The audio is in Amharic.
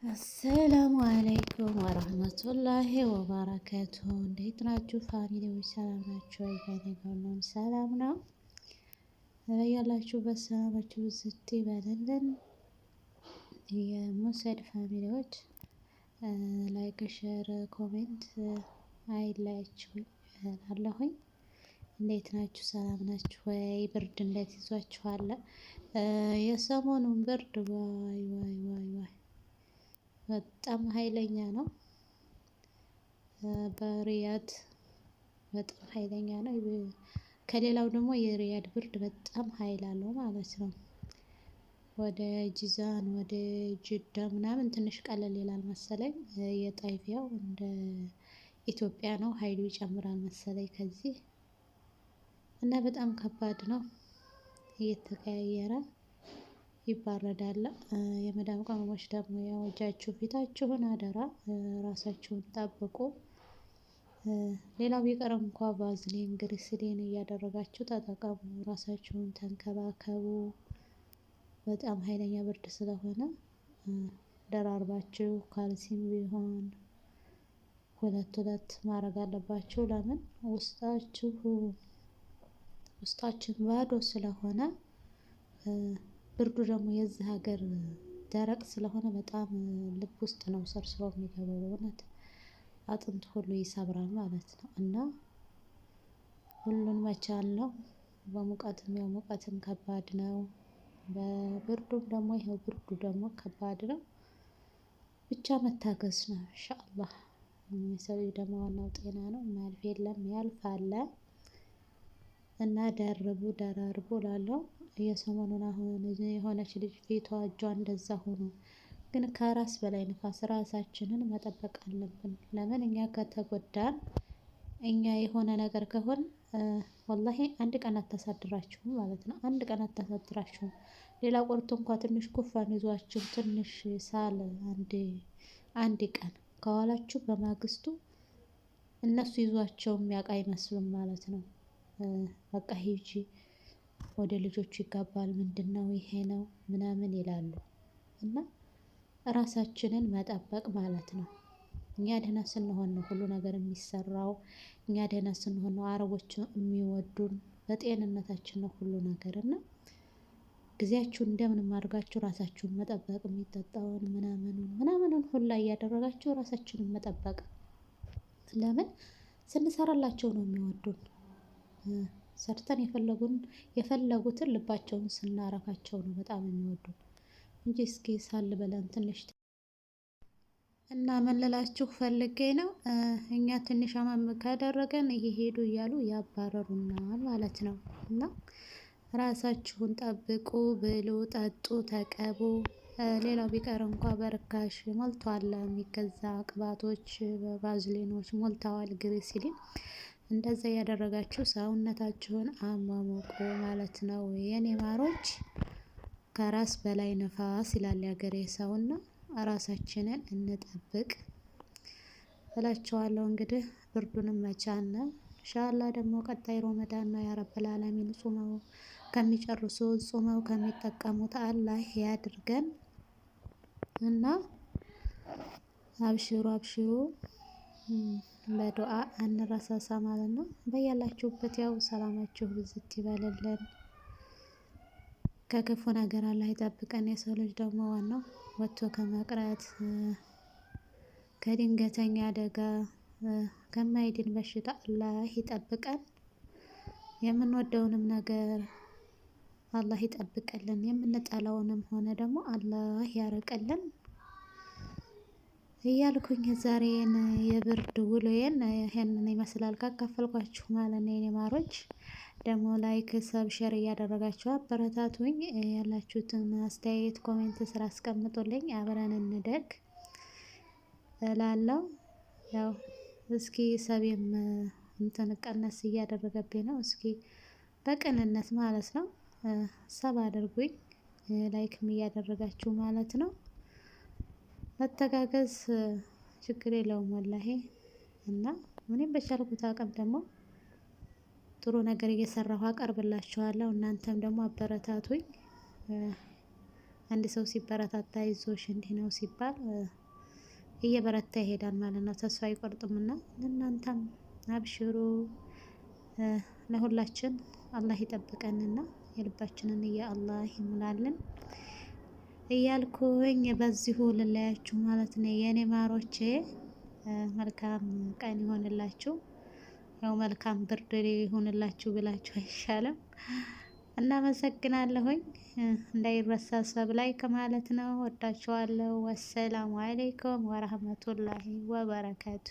አሰላሙ አለይኩም ወራህመቱላሂ ወበረካቱ። እንዴት ናችሁ ፋሚሊዎች? ሰላም ናችሁ? ከእኔ ጋር ሁሉም ሰላም ነው። ያላችሁበት ሰላማችሁ ብዝት ይበልልን። የሙሰድ ፋሚሊዎች ላይክ፣ ሼር፣ ኮሜንት አይለያችሁ አለሁኝ። እንዴት ናችሁ? ሰላም ናችሁ ወይ? ብርድ እንዴት ይዟችኋል? የሰሞኑን ብርድ ዋይ ዋይ ዋይ ዋይ በጣም ኃይለኛ ነው። በሪያድ በጣም ኃይለኛ ነው። ከሌላው ደግሞ የሪያድ ብርድ በጣም ኃይል አለው ማለት ነው። ወደ ጂዛን ወደ ጅዳ ምናምን ትንሽ ቀለል ይላል መሰለኝ። የጣይፊያው እንደ ኢትዮጵያ ነው፣ ኃይሉ ይጨምራል መሰለኝ ከዚህ እና በጣም ከባድ ነው። እየተቀያየረ ይባረዳል። የመዳም ቅመሞች ደግሞ ያው እጃችሁ ፊታችሁን አደራ ራሳችሁን ጠብቁ። ሌላው ቢቀር እንኳ ቫዝሊን ግሪስሊን እያደረጋችሁ ተጠቀሙ። ራሳችሁን ተንከባከቡ። በጣም ኃይለኛ ብርድ ስለሆነ ደራርባችሁ ካልሲም ቢሆን ሁለት ሁለት ማድረግ አለባችሁ። ለምን ውስጣችን ባዶ ስለሆነ ብርዱ ደግሞ የዚህ ሀገር ደረቅ ስለሆነ በጣም ልብ ውስጥ ነው ሰርስሮ የሚገባው። በእውነት አጥንት ሁሉ ይሰብራል ማለት ነው። እና ሁሉን መቻል ነው። በሙቀትም ያው ሙቀትም ከባድ ነው። በብርዱም ደግሞ ይኸው ብርዱ ደግሞ ከባድ ነው። ብቻ መታገስ ነው ኢንሻአላህ። የሰው ልጅ ደግሞ ዋናው ጤና ነው። ማያልፍ የለም ያልፋል። እና ደራርቡ እላለሁ። የሰሞኑን አሁን የሆነች ልጅ ፊቷ እጇ እንደዛ ሆኖ ግን ከራስ በላይ ንፋስ። ራሳችንን መጠበቅ አለብን። ለምን እኛ ከተጎዳን እኛ የሆነ ነገር ከሆን ወላሂ አንድ ቀን አታሳድራችሁም ማለት ነው። አንድ ቀን አታሳድራችሁም። ሌላ ቆርቶ እንኳን ትንሽ ጉንፋን ይዟችሁ ትንሽ ሳል አንድ ቀን ከዋላችሁ በማግስቱ እነሱ ይዟቸው የሚያውቅ አይመስሉም ማለት ነው። በቃ ሂጂ ወደ ልጆቹ ይጋባል፣ ምንድነው ይሄ ነው ምናምን ይላሉ። እና ራሳችንን መጠበቅ ማለት ነው። እኛ ደህና ስንሆን ነው ሁሉ ነገር የሚሰራው። እኛ ደህና ስንሆን ነው አረቦች የሚወዱን። በጤንነታችን ነው ሁሉ ነገር። እና ጊዜያችሁን እንደምንም አድርጋችሁ ራሳችሁን መጠበቅ፣ የሚጠጣውን ምናምኑን ሁላ እያደረጋችሁ ራሳችንን መጠበቅ። ለምን ስንሰራላቸው ነው የሚወዱን። ሰርተን የፈለጉትን ልባቸውን ስናረካቸው ነው በጣም የሚወዱን እንጂ እስኪ ሳል በለን ትንሽ እና ምን ልላችሁ ፈልጌ ነው፣ እኛ ትንሽ አመም ካደረገን እየሄዱ እያሉ ያባረሩናል ማለት ነው። እና ራሳችሁን ጠብቁ፣ ብሉ፣ ጠጡ፣ ተቀቡ። ሌላው ቢቀር እንኳ በርካሽ ሞልቷል የሚገዛ ቅባቶች፣ ቫዝሊኖች ሞልተዋል። ግሪሲሊን እንደዛ ያደረጋችሁ ሰውነታችሁን አሟሙቁ ማለት ነው። የኔ ማሮች ከራስ በላይ ነፋስ ይላል ያገሬ ሰውና ራሳችንን እንጠብቅ እላቸዋለሁ። እንግዲህ ብርዱንም መቻል ኢንሻአላህ። ደግሞ ቀጣይ ረመዳን ነው። ያ ረብል ዓለሚን ጾመው ከሚጨርሱ ጾመው ከሚጠቀሙት አላህ ያድርገን እና አብሽሩ አብሽሩ። በዱአ አንረሳሳ ማለት ነው። በያላችሁበት ያው ሰላማችሁ ብዝት ይበልልን። ከክፉ ነገር አላህ ይጠብቀን። የሰው ልጅ ደግሞ ዋናው ወጥቶ ከመቅረት ከድንገተኛ አደጋ ከማይድን በሽታ አላህ ይጠብቀን። የምንወደውንም ነገር አላህ ይጠብቅልን። የምንጠላውንም ሆነ ደግሞ አላህ ያርቅልን እያልኩኝ ዛሬን የብርድ ውሎዬን ይሄንን ይመስላል ካካፈልኳችሁ ማለት ነው። የኔ ማሮች ደግሞ ላይክ፣ ሰብ፣ ሼር እያደረጋችሁ አበረታቱኝ። ያላችሁትን አስተያየት ኮሜንት ስራ አስቀምጡልኝ። አብረን እንደግ እላለሁ። ያው እስኪ ሰቤም እንትን ቀነስ እያደረገብኝ ነው። እስኪ በቅንነት ማለት ነው ሰብ አድርጉኝ፣ ላይክም እያደረጋችሁ ማለት ነው። መተጋገዝ ችግር የለውም ወላሂ። እና እኔም በቻልኩት አቅም ደግሞ ጥሩ ነገር እየሰራሁ አቀርብላችኋለሁ። እናንተም ደግሞ አበረታቱኝ። አንድ ሰው ሲበረታታ አይዞሽ እንዲህ ነው ሲባል እየበረታ ይሄዳል ማለት ነው። ተስፋ አይቆርጥምና ለእናንተም አብሽሩ። ለሁላችን አላህ ይጠብቀንና የልባችንን አላህ ይሙላልን እያልኩኝ በዚሁ ልለያችሁ ማለት ነው የኔ ማሮቼ። መልካም ቀን ይሆንላችሁ። ያው መልካም ብርድ ይሆንላችሁ ብላችሁ አይሻልም? እናመሰግናለሁኝ። እንዳይረሳ ሰብ ላይክ ማለት ነው። ወዳችኋለሁ። ወሰላሙ አለይኩም ወራህመቱላሂ ወበረካቱ